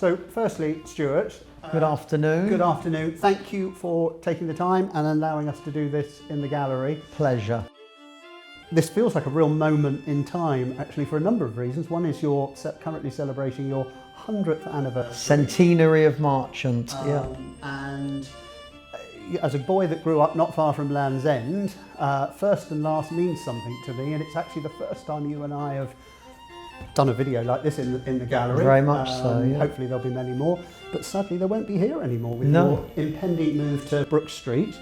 So firstly, Stuart. Good afternoon. Good afternoon. Thank you for taking the time and allowing us to do this in the gallery. Pleasure. This feels like a real moment in time, actually, for a number of reasons. One is you're currently celebrating your 100th anniversary. Centenary of Marchant, yeah. And as a boy that grew up not far from Land's End, first and last means something to me, and it's actually the first time you and I have done a video like this in the gallery. Very much so, yeah. Hopefully there'll be many more, but sadly they won't be here anymore with No. your impending move to Brook Street.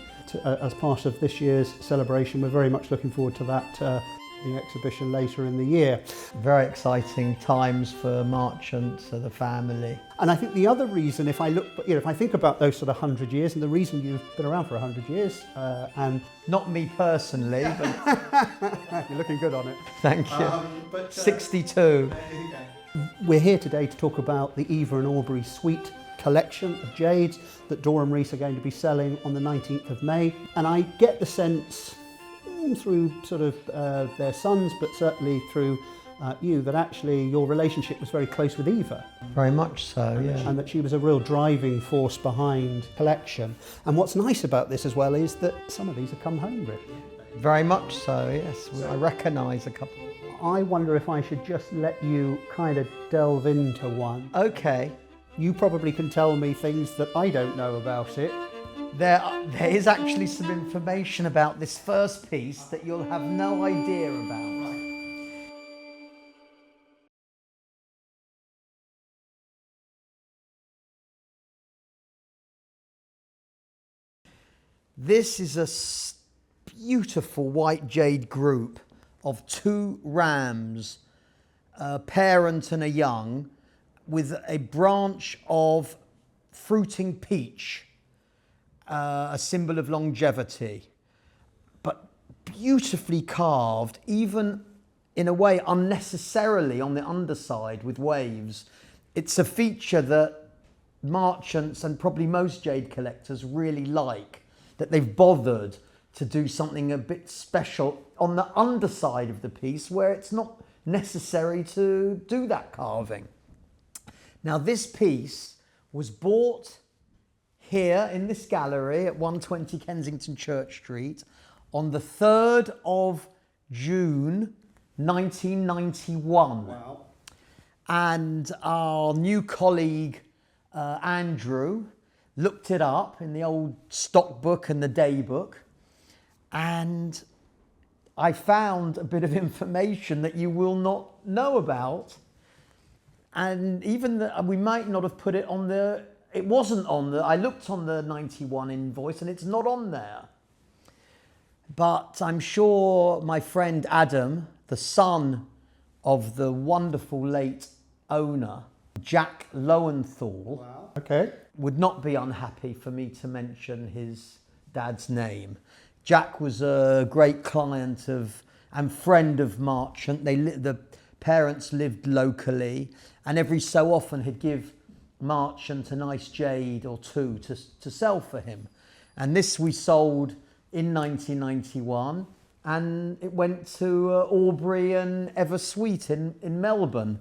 As part of this year's celebration, we're very much looking forward to that the exhibition later in the year. Very exciting times for Marchant, for the family. And I think the other reason, if I look, if I think about those sort of 100 years, and the reason you've been around for 100 years, and Not me personally, but you're looking good on it. thank you. 62. We're here today to talk about the Eva and Aubrey Sweet Collection of jades that Dore Rees are going to be selling on the 19th of May. And I get the sense through sort of their sons, but certainly through you, that actually your relationship was very close with Eva. Very much so, yeah. And that she was a real driving force behind the collection. And what's nice about this as well is that some of these have come home written. Very much so, yes. I recognise a couple. I wonder if I should just let you kind of delve into one. Okay. You probably can tell me things that I don't know about it. There is actually some information about this first piece that you'll have no idea about. This is a beautiful white jade group of two rams, a parent and a young, with a branch of fruiting peach, a symbol of longevity, but beautifully carved, even in a way unnecessarily on the underside with waves. It's a feature that Marchants and probably most jade collectors really like, that they've bothered to do something a bit special on the underside of the piece where it's not necessary to do that carving. Now this piece was bought here in this gallery at 120 Kensington Church Street on the 3rd of June 1991. Wow. And our new colleague Andrew looked it up in the old stock book and the day book, and I found a bit of information that you will not know about. And even that we might not have put it on the, it wasn't on the, I looked on the 91 invoice and it's not on there. But I'm sure my friend Adam, the son of the wonderful late owner, Jack Lowenthal, Wow. Okay. would not be unhappy for me to mention his dad's name. Jack was a great client of and friend of Marchant. The parents lived locally, and every so often he'd give Marchant a nice jade or two to sell for him. And this we sold in 1991, and it went to Aubrey and Eva Sweet in Melbourne.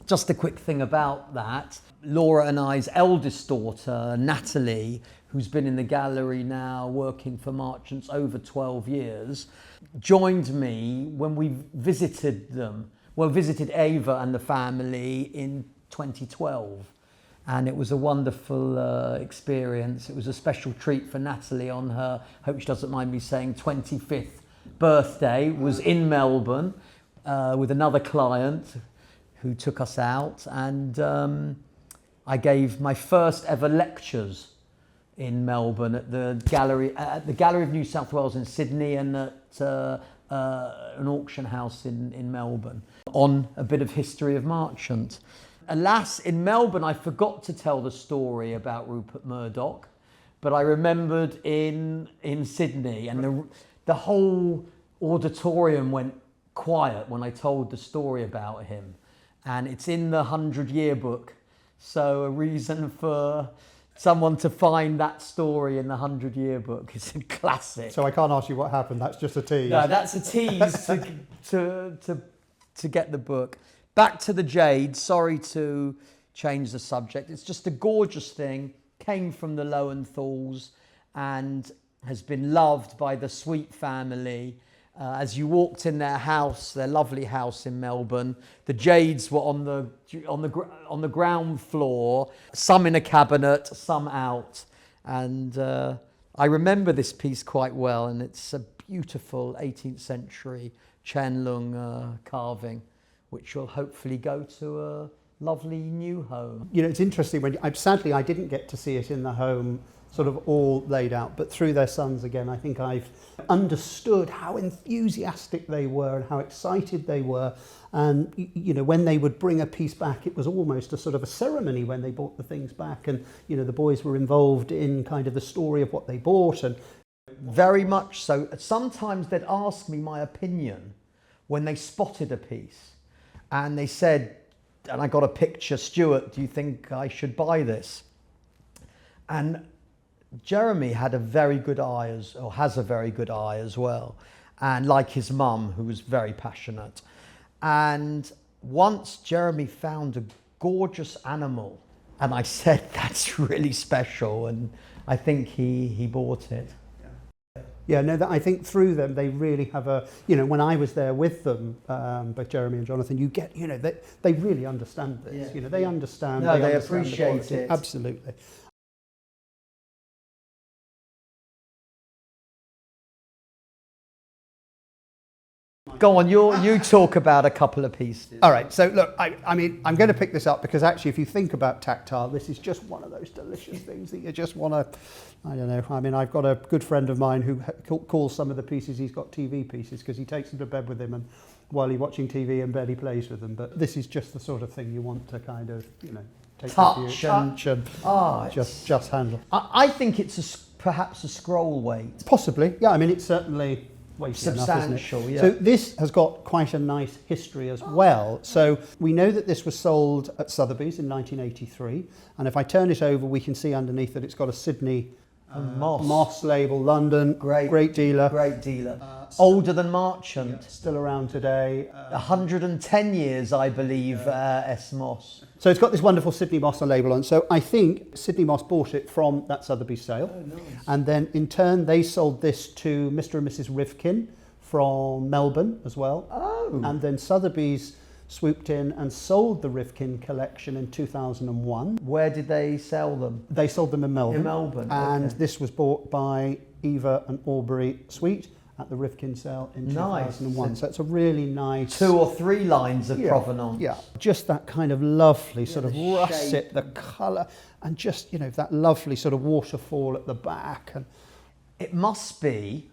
Just a quick thing about that. Laura and I's eldest daughter, Natalie, who's been in the gallery now working for Marchants over 12 years, joined me when we visited them. Well, visited Eva and the family in 2012. And it was a wonderful experience. It was a special treat for Natalie on her, hope she doesn't mind me saying, 25th birthday, was in Melbourne with another client who took us out. And I gave my first ever lectures in Melbourne at the Gallery of New South Wales in Sydney, and at an auction house in Melbourne on a bit of history of Marchant. Alas, in Melbourne, I forgot to tell the story about Rupert Murdoch, but I remembered in Sydney, and the whole auditorium went quiet when I told the story about him. And it's in the 100 yearbook, so a reason for someone to find that story in the 100 yearbook. It's a classic. So I can't ask you what happened, that's just a tease. No, that's a tease to get the book. Back to the jade, sorry to change the subject. It's just a gorgeous thing, came from the Lowenthal's and has been loved by the Sweet family. As you walked in their house, their lovely house in Melbourne, the jades were on the ground floor, some in a cabinet, some out. And I remember this piece quite well, and it's a beautiful 18th century Qianlong carving, which will hopefully go to a lovely new home. You know, it's interesting when sadly I didn't get to see it in the home sort of all laid out, but through their sons again, I think I've understood how enthusiastic they were and how excited they were. And you know, when they would bring a piece back, it was almost a sort of a ceremony when they brought the things back, and you know, the boys were involved in kind of the story of what they bought. And very much so. Sometimes they'd ask me my opinion when they spotted a piece, and they said, and I got a picture, Stuart, do you think I should buy this? And Jeremy had a very good eye, has a very good eye as well, and like his mum, who was very passionate. And once Jeremy found a gorgeous animal, and I said, that's really special, and I think he bought it. Yeah, no, I think through them they really have a, you know, when I was there with them, both Jeremy and Jonathan, you get, you know, they really understand this. Yeah. You know, they understand. No, they understand appreciate it. Absolutely. Go on, you talk about a couple of pieces. All right, so look, I mean, I'm going to pick this up because actually if you think about tactile, this is just one of those delicious things that you just want to, I don't know, I mean, I've got a good friend of mine who calls some of the pieces he's got TV pieces because he takes them to bed with him, and while he's watching TV in bed he plays with them. But this is just the sort of thing you want to kind of, you know, take touch and just handle. I think it's perhaps a scroll weight. Possibly, yeah, I mean, it's certainly substantial, enough, isn't it? yeah. So this has got quite a nice history as well. So we know that this was sold at Sotheby's in 1983, and if I turn it over, we can see underneath that it's got a Sydney Moss label, London, great dealer. Great dealer. Older than Marchant. Yeah, still around today. 110 years, I believe, S. Moss. So it's got this wonderful Sydney Moss label on. So I think Sydney Moss bought it from that Sotheby's sale. Oh, nice. And then in turn, they sold this to Mr. and Mrs. Rivkin from Melbourne as well. Oh. And then Sotheby's swooped in and sold the Rivkin collection in 2001. Where did they sell them? They sold them in Melbourne. In Melbourne, and okay. This was bought by Eva and Aubrey Sweet at the Rivkin sale in 2001. So it's a really nice... 2 or 3 lines of provenance. Yeah, just that kind of lovely sort of russet, the colour, and just, you know, that lovely sort of waterfall at the back. And it must be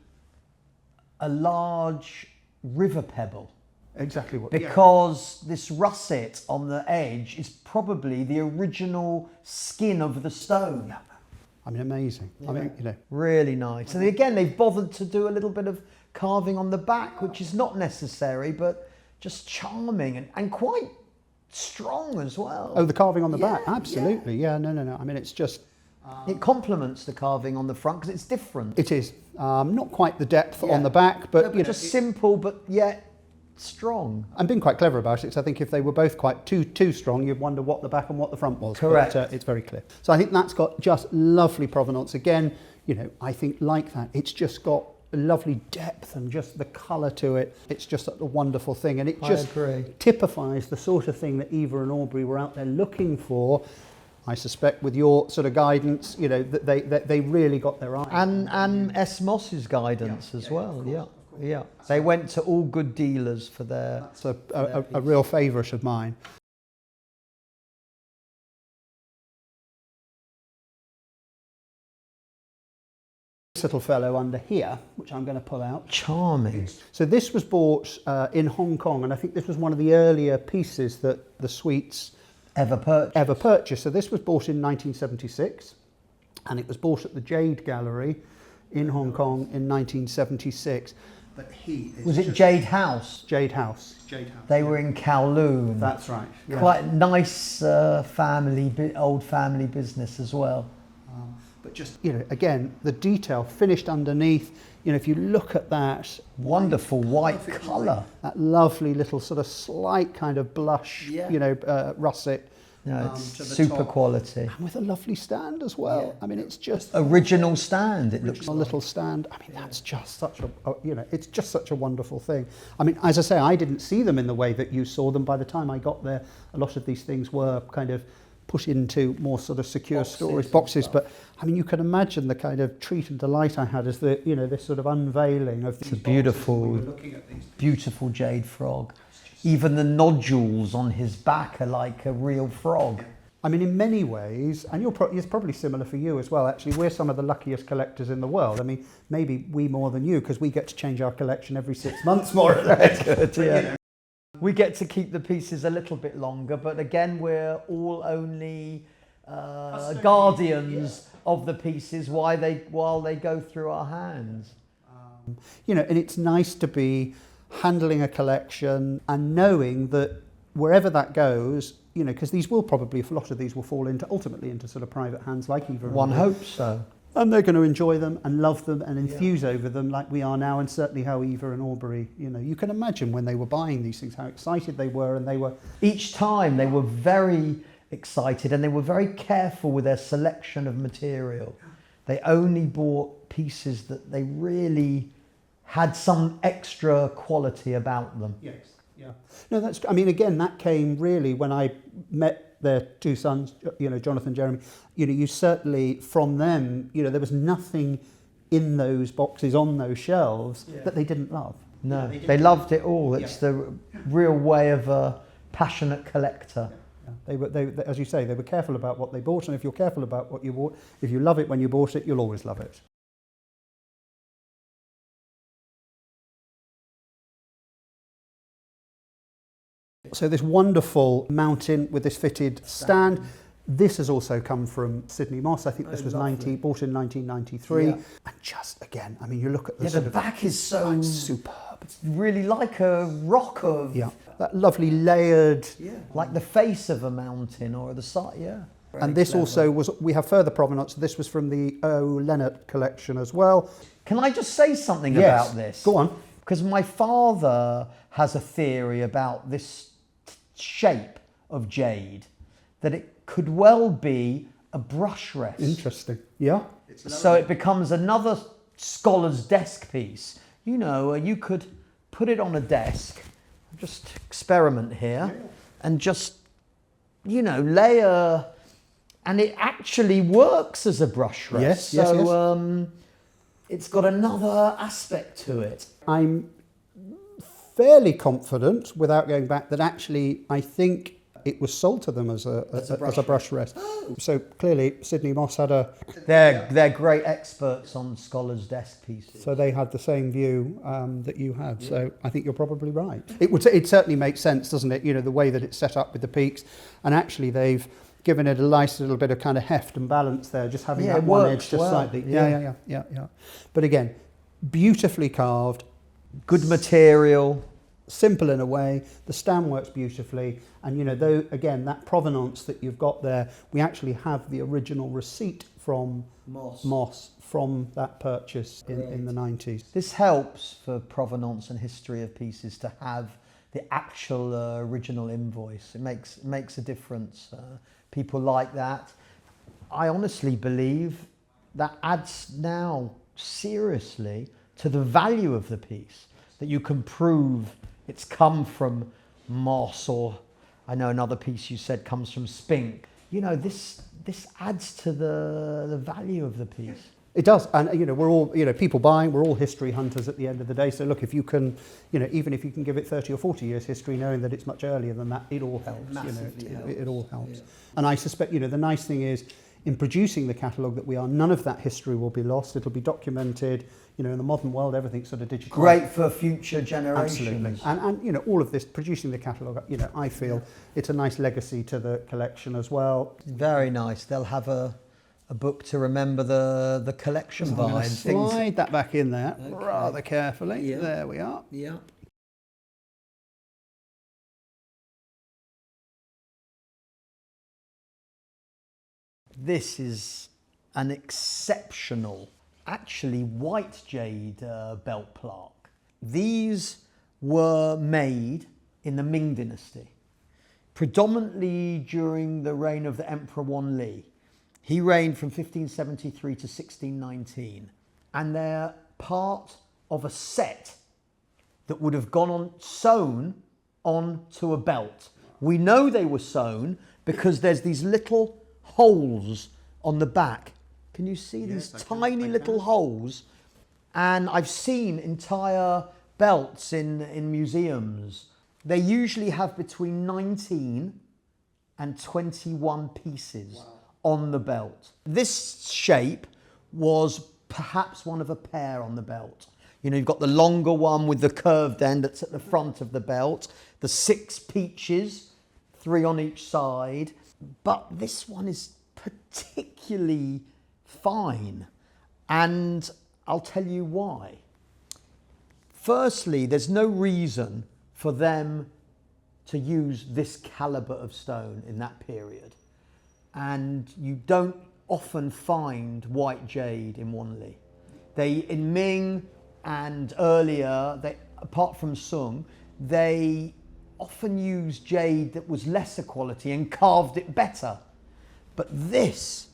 a large river pebble. Exactly what. Because this russet on the edge is probably the original skin of the stone. Yeah. I mean, amazing. Yeah. I mean, you know, really nice. And again, they've bothered to do a little bit of carving on the back, which is not necessary, but just charming and quite strong as well. Oh, the carving on the back, absolutely. Yeah, no. I mean, it's just. It complements the carving on the front because it's different. It is not quite the depth on the back, but you know, just simple, but yet strong. I'm being quite clever about it, because I think if they were both quite too strong, you'd wonder what the back and what the front was. Correct. But, it's very clear. So I think that's got just lovely provenance. Again, you know, I think like that, it's just got a lovely depth and just the colour to it. It's just a wonderful thing, and it just typifies the sort of thing that Eva and Aubrey were out there looking for. I suspect with your sort of guidance, you know, that they really got their eye. And S. Moss's guidance as well, Yeah, they went to all good dealers for their... That's a real favourite of mine. This little fellow under here, which I'm going to pull out. Charming. So this was bought in Hong Kong, and I think this was one of the earlier pieces that the Sweets ever purchased. So this was bought in 1976, and it was bought at the Jade Gallery in Hong Kong in 1976. But was it Jade House? Jade House. They were in Kowloon. That's right. Yeah. Quite a nice old family business as well. But just, you know, again, the detail finished underneath. You know, if you look at that wonderful white colour, that lovely little sort of slight kind of blush, you know, russet No, it's to the super top. quality. And with a lovely stand as well. Yeah. I mean, it's just Original stand, it looks a like. little stand. I mean, that's just such it's just such a wonderful thing. I mean, as I say, I didn't see them in the way that you saw them. By the time I got there, a lot of these things were kind of put into more sort of secure storage boxes. But I mean, you can imagine the kind of treat and delight I had as this sort of unveiling of these. It's a beautiful, beautiful jade frog. Even the nodules on his back are like a real frog. I mean, in many ways, and it's probably similar for you as well, actually, we're some of the luckiest collectors in the world. I mean, maybe we more than you, because we get to change our collection every 6 months, more or less. Good, yeah. We get to keep the pieces a little bit longer, but again, we're all only guardians of the pieces while they go through our hands. And it's nice to be handling a collection and knowing that wherever that goes, because these will probably, a lot of these will fall ultimately into sort of private hands like Eva. One hopes so. And they're going to enjoy them and love them and enthuse over them like we are now, and certainly how Eva and Aubrey, you can imagine when they were buying these things, how excited they were, and they were... Each time they were very excited and they were very careful with their selection of material. They only bought pieces that they really had some extra quality about them. Yes, yeah. No, again, that came really when I met their two sons, Jonathan and Jeremy. You certainly, from them, there was nothing in those boxes, on those shelves, that they didn't love. No, they loved it all. It's the real way of a passionate collector. Yeah. They, as you say, they were careful about what they bought, and if you're careful about what you bought, if you love it when you bought it, you'll always love it. So this wonderful mountain with this fitted stand. This has also come from Sydney Moss. I think this was bought in 1993. Yeah. And just again, I mean, you look at the back is so superb. It's really like a rock of that lovely layered, like the face of a mountain or the side. Yeah. And this also was. We have further provenance. This was from the O. Leonard collection as well. Can I just say something about this? Go on. Because my father has a theory about this shape of jade, that it could well be a brush rest. Interesting. Yeah. So it becomes another scholar's desk piece. You could put it on a desk, just experiment here, and just, layer, and it actually works as a brush rest. Yes, so it's got another aspect to it. I'm fairly confident, without going back, that actually I think it was sold to them as a brush rest. Oh. So clearly Sydney Moss had They're great experts on scholars' desk pieces. So they had the same view that you had. Yeah. So I think you're probably right. It certainly makes sense, doesn't it? The way that it's set up with the peaks, and actually they've given it a nice little bit of kind of heft and balance there, just having that one edge just slightly. Yeah. But again, beautifully carved. Good material. Simple in a way, the stand works beautifully, and though again that provenance that you've got there, we actually have the original receipt from Moss from that purchase in the 90s. This helps for provenance and history of pieces to have the actual original invoice. It makes a difference. People like that. I honestly believe that adds now seriously to the value of the piece, that you can prove it's come from Moss, or I know another piece you said comes from Spink. This adds to the value of the piece. It does, and we're all people buying. We're all history hunters at the end of the day. So look, if you can, even if you can give it 30 or 40 years history, knowing that it's much earlier than that, it all helps. It all helps. Yeah. And I suspect the nice thing is, in producing the catalogue that we are, none of that history will be lost. It'll be documented. In the modern world, everything's sort of digital. Great for future generations. Absolutely. And all of this, producing the catalogue, I feel it's a nice legacy to the collection as well. Very nice. They'll have a book to remember the collection by. I'm going to slide that back in there rather carefully. Yeah. There we are. Yeah. This is an exceptional, actually white jade belt plaque. These were made in the Ming Dynasty. predominantly during the reign of the Emperor Wanli. He reigned from 1573 to 1619, and they're part of a set that would have sewn onto a belt. We know they were sewn because there's these little holes on the back. Can you see these tiny little holes? And I've seen entire belts in museums. They usually have between 19 and 21 pieces on the belt. This shape was perhaps one of a pair on the belt. You know, you've got the longer one with the curved end that's at the front of the belt, the 6 peaches, 3 on each side. But this one is particularly fine, and I'll tell you why. Firstly, there's no reason for them to use this calibre of stone in that period. And you don't often find white jade in Wanli. In Ming and earlier, apart from Sung, they often used jade that was lesser quality and carved it better. But this,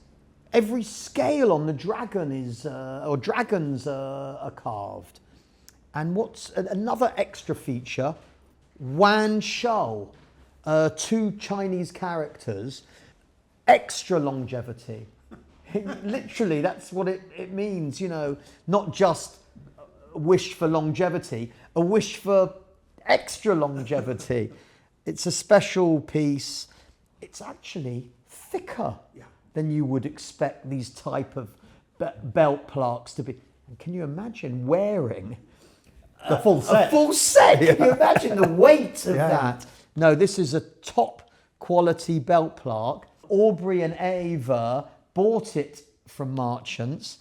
every scale on the dragon dragons are carved. And what's another extra feature, Wan Shou, 2 Chinese characters, extra longevity. Literally, that's what it means, you know, not just a wish for longevity, a wish for extra longevity. It's a special piece. It's actually thicker than you would expect these type of belt plaques to be. And can you imagine wearing the full set? A full set. Can you imagine the weight of that? No, this is a top quality belt plaque. Aubrey and Eva bought it from Marchants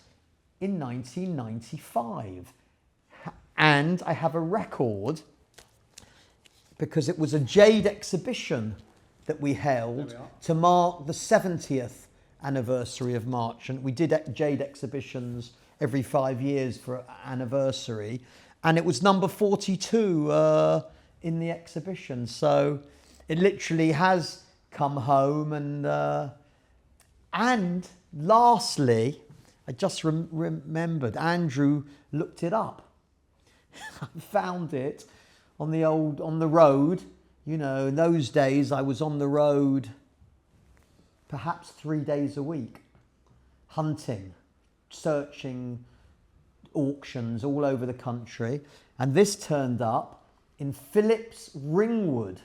in 1995. And I have a record because it was a jade exhibition that we held to mark the 70th anniversary of Marchant. We did jade exhibitions every 5 years for anniversary, and it was number 42 in the exhibition. So it literally has come home. And lastly, I just remembered, Andrew looked it up. I found it on the road. You know, in those days I was on the road perhaps 3 days a week, hunting, searching auctions all over the country. And this turned up in Phillips Ringwood,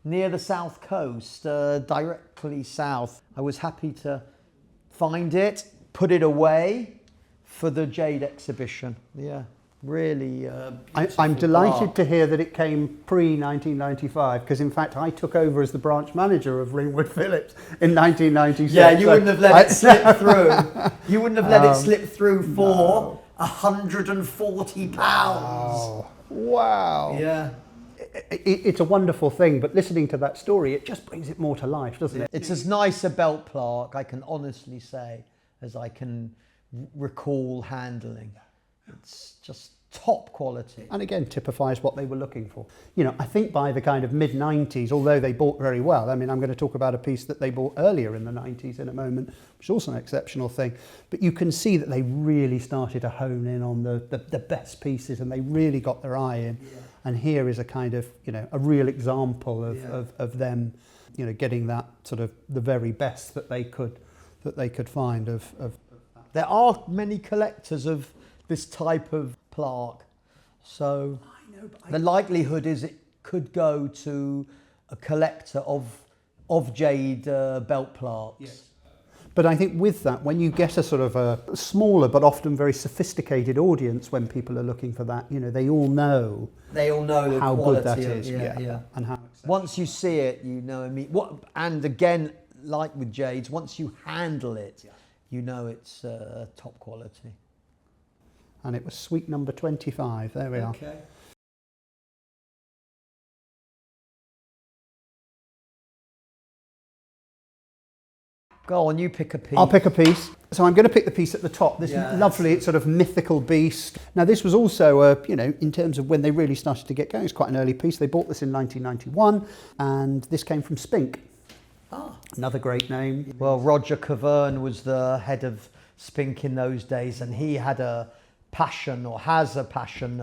near the south coast, directly south. I was happy to find it, put it away for the jade exhibition. Yeah. Really I'm delighted to hear that it came pre-1995, because in fact I took over as the branch manager of Ringwood Phillips in 1996. Yeah, you wouldn't have let it slip through. You wouldn't have let it slip through for £140. Wow. Yeah. It's a wonderful thing, but listening to that story, it just brings it more to life, doesn't it? It's as nice a belt plaque, I can honestly say, as I can recall handling. It's just top quality. And again, typifies what they were looking for. You know, I think by the kind of mid-90s, although they bought very well, I mean, I'm going to talk about a piece that they bought earlier in the 90s in a moment, which is also an exceptional thing. But you can see that they really started to hone in on the best pieces, and they really got their eye in. Yeah. And here is a kind of, you know, a real example of them, you know, getting that sort of the very best that they could find of. There are many collectors of this type of plaque, so the likelihood is it could go to a collector of jade belt plaques. Yes. But I think with that, when you get a sort of a smaller but often very sophisticated audience, when people are looking for that, you know, they all know the how good that is, and how once you see it, you know. I mean, and again, like with jades, once you handle it, you know it's top quality. And it was suite number 25. There we are. Go on, you pick a piece. I'll pick a piece. So I'm going to pick the piece at the top. This Yeah, lovely sort of mythical beast. Now this was also, you know, in terms of when they really started to get going, it's quite an early piece. They bought this in 1991, and this came from Spink. Ah. Another great name. Well, Roger Cavern was the head of Spink in those days, and he had a passion, or has a passion,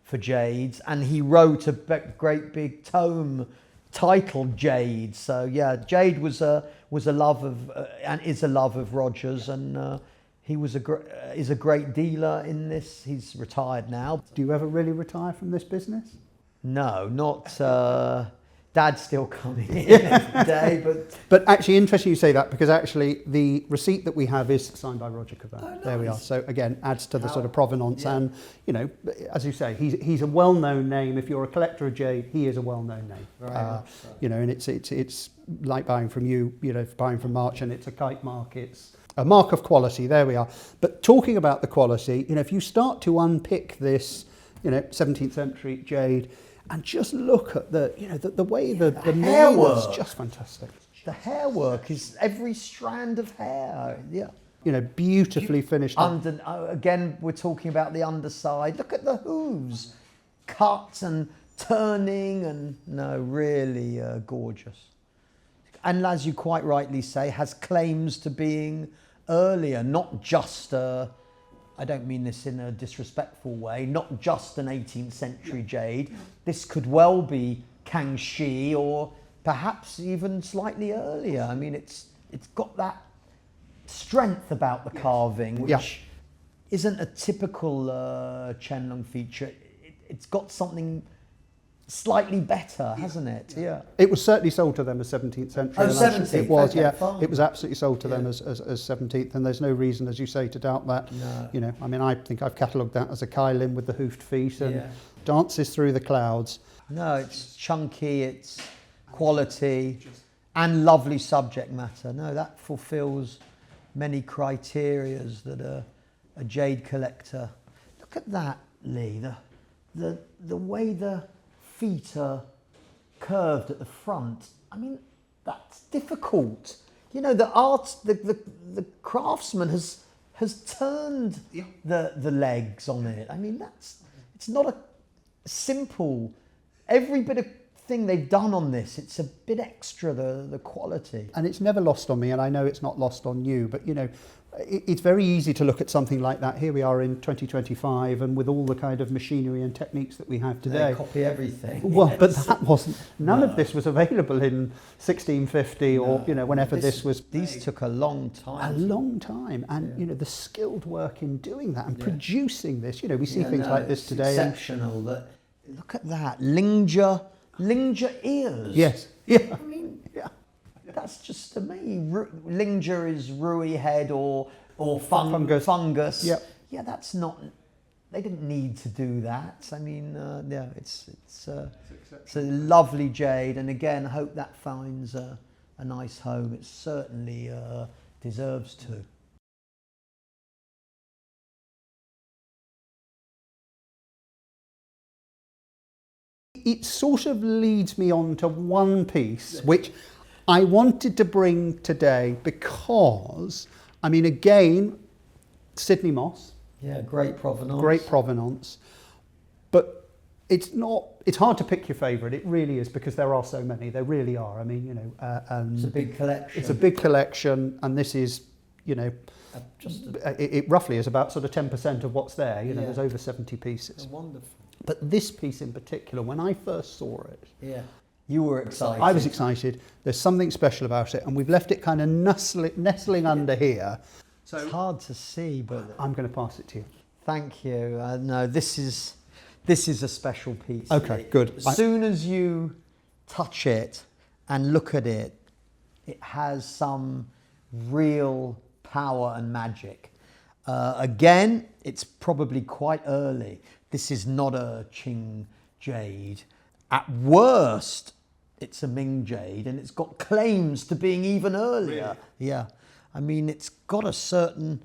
for jades, and he wrote a great big tome titled Jade. So yeah, jade was a love of and is a love of Roger's, and he was is a great dealer in this. He's retired now. Do you ever really retire from this business? No, not. Dad's still coming in every day, But actually, interesting you say that, because actually the receipt that we have is signed by Roger Cavern. Oh, nice. There we are. So again, adds to the sort of provenance, Yeah. and you know, as you say, he's a well-known name. If you're a collector of jade, he is a well-known name. Very much so. You know, and it's like buying from you. You know, buying from Marchant, it's a kite mark. It's a mark of quality. There we are. But talking about the quality, you know, if you start to unpick this, you know, 17th century jade, and just look at the, you know, the way the hair nail was work. just fantastic. The hair work is every strand of hair. Yeah. You know, beautifully finished. Again, we're talking about the underside. Look at the hooves, cut and turning, and no, really gorgeous. And as you quite rightly say, has claims to being earlier, not just I don't mean this in a disrespectful way, not just an 18th century jade. This could well be Kangxi, or perhaps even slightly earlier. I mean, it's got that strength about the carving, which isn't a typical Qianlong feature. It's got something slightly better, hasn't it? Yeah. It was certainly sold to them as 17th century. Oh, and actually 17th. It was, Okay, yeah. fine. It was absolutely sold to them as 17th, and there's no reason, as you say, to doubt that. No. You know, I mean, I think I've catalogued that as a Kailin with the hoofed feet and Yeah. dances through the clouds. No, it's chunky, it's quality, and lovely subject matter. No, that fulfills many criterias that a jade collector. Look at that, Lee. The way the feet are curved at the front. I mean, that's difficult. You know, the craftsman has turned the legs on it. I mean, it's not a simple. Every bit of thing they've done on this, it's a bit extra, the quality. And it's never lost on me, and I know it's not lost on you, but you know, it's very easy to look at something like that. Here we are in 2025, and with all the kind of machinery and techniques that we have today. They copy everything. Well, but that wasn't, none of this was available in 1650 or, you know, whenever this was. These took a long time. A long time, and you know, the skilled work in doing that and producing this. You know, we see things like this today. Exceptional. Look at that, Lingja ears. Yes. Yeah. I mean, that's just to me. Lingja is Rui head or fungus. Yep. Yeah, that's not. They didn't need to do that. I mean, it's a lovely jade, and again, I hope that finds a nice home. It certainly deserves to. It sort of leads me on to one piece, which I wanted to bring today because, I mean, again, Sydney moss. Yeah, great provenance. Great provenance. But it's hard to pick your favourite. It really is, because there are so many. There really are. I mean, you know. It's a big collection. It's a big collection, and this is, you know, it roughly is about sort of 10% of what's there. You know, there's over 70 pieces. Wonderful. But this piece in particular, when I first saw it, you were excited. I was excited. There's something special about it, and we've left it kind of nestling under here. So it's hard to see, but I'm going to pass it to you. Thank you. No, this is a special piece. Okay, good. As soon as you touch it and look at it, it has some real power and magic. Again, it's probably quite early. This is not a Qing jade. At worst, it's a Ming jade, and it's got claims to being even earlier. Really? Yeah. I mean, it's got a certain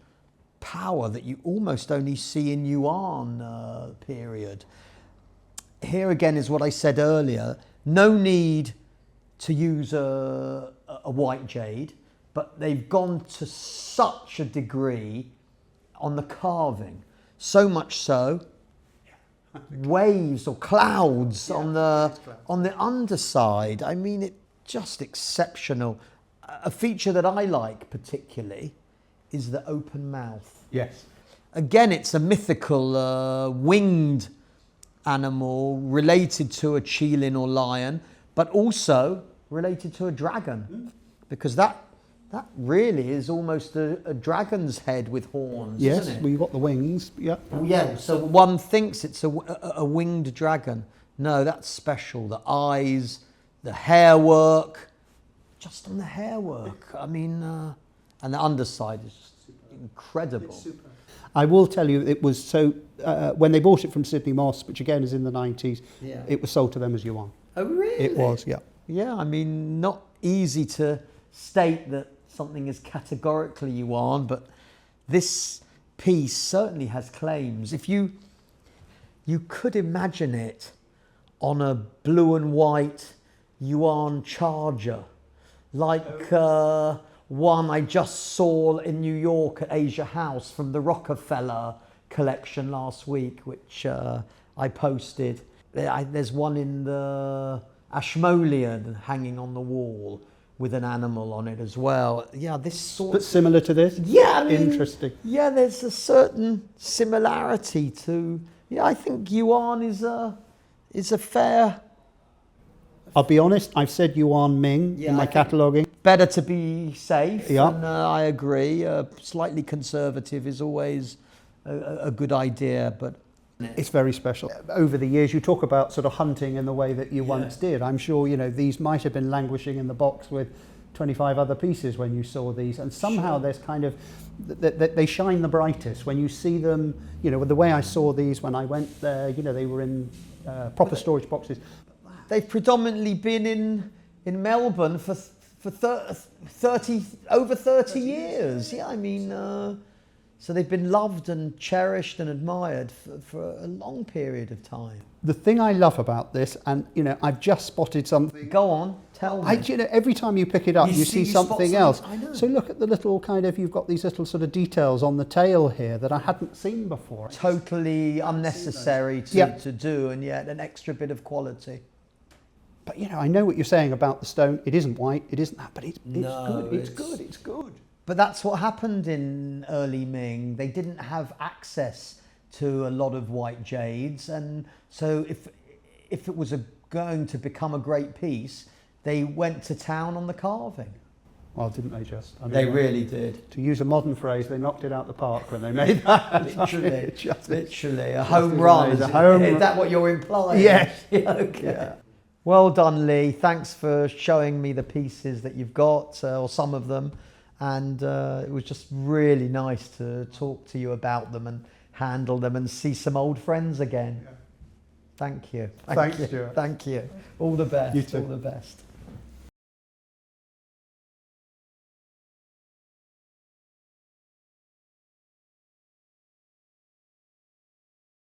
power that you almost only see in Yuan period. Here again is what I said earlier. No need to use a white jade, but they've gone to such a degree on the carving, so much so, waves or clouds on the underside. I mean, it's just exceptional. A feature that I like particularly is the open mouth. Yes. Again, it's a mythical winged animal related to a cheetah or lion, but also related to a dragon, because that really is almost a dragon's head with horns, Yes, isn't it? we've got the wings. Yeah. Yeah, so one thinks it's a winged dragon. No, that's special. The eyes, the hair work, just on the hair work. I mean, and the underside is just incredible. It's super. I will tell you, it was so, when they bought it from Sydney Moss, which again is in the 90s, Yeah. it was sold to them as yuan. Oh, really? It was, yeah. Yeah, I mean, not easy to state that something is categorically yuan, but this piece certainly has claims. If you could imagine it on a blue and white yuan charger, like one I just saw in New York at Asia House from the Rockefeller collection last week, which I posted. There's one in the Ashmolean hanging on the wall with an animal on it as well. Yeah, this sort But similar to this? Yeah, I mean, interesting. Yeah, there's a certain similarity to. Yeah, I think yuan is a fair. I'll be honest, I've said yuan Ming in my cataloguing. Better to be safe. Yeah. And I agree. Slightly conservative is always a good idea, but. It's very special. Over the years, you talk about sort of hunting in the way that you once did. I'm sure, these might have been languishing in the box with 25 other pieces when you saw these. And somehow there's kind of, they shine the brightest. When you see them, the way I saw these when I went there, they were in proper storage boxes. They've predominantly been in Melbourne for over 30 years. Yeah, I mean... So they've been loved and cherished and admired for a long period of time. The thing I love about this, and I've just spotted something. Go on, tell me. Every time you pick it up, you see something else. I know. So look at the little you've got these little sort of details on the tail here that I hadn't seen before. Totally unnecessary to do, and yet an extra bit of quality. But I know what you're saying about the stone. It isn't white, it isn't that, but it's No, good. It's good. But that's what happened in early Ming. They didn't have access to a lot of white jades, and so if it was going to become a great piece, they went to town on the carving. Well, didn't they just? I mean, They really did. To use a modern phrase, they knocked it out the park when they made that. Literally, a home run. Is that what you're implying? Yes. Yeah, okay. Yeah. Well done, Lee. Thanks for showing me the pieces that you've got, or some of them. And it was just really nice to talk to you about them and handle them and see some old friends again. Yeah. Thank you. Thanks, Stuart. Thank you. All the best. You too. All the best.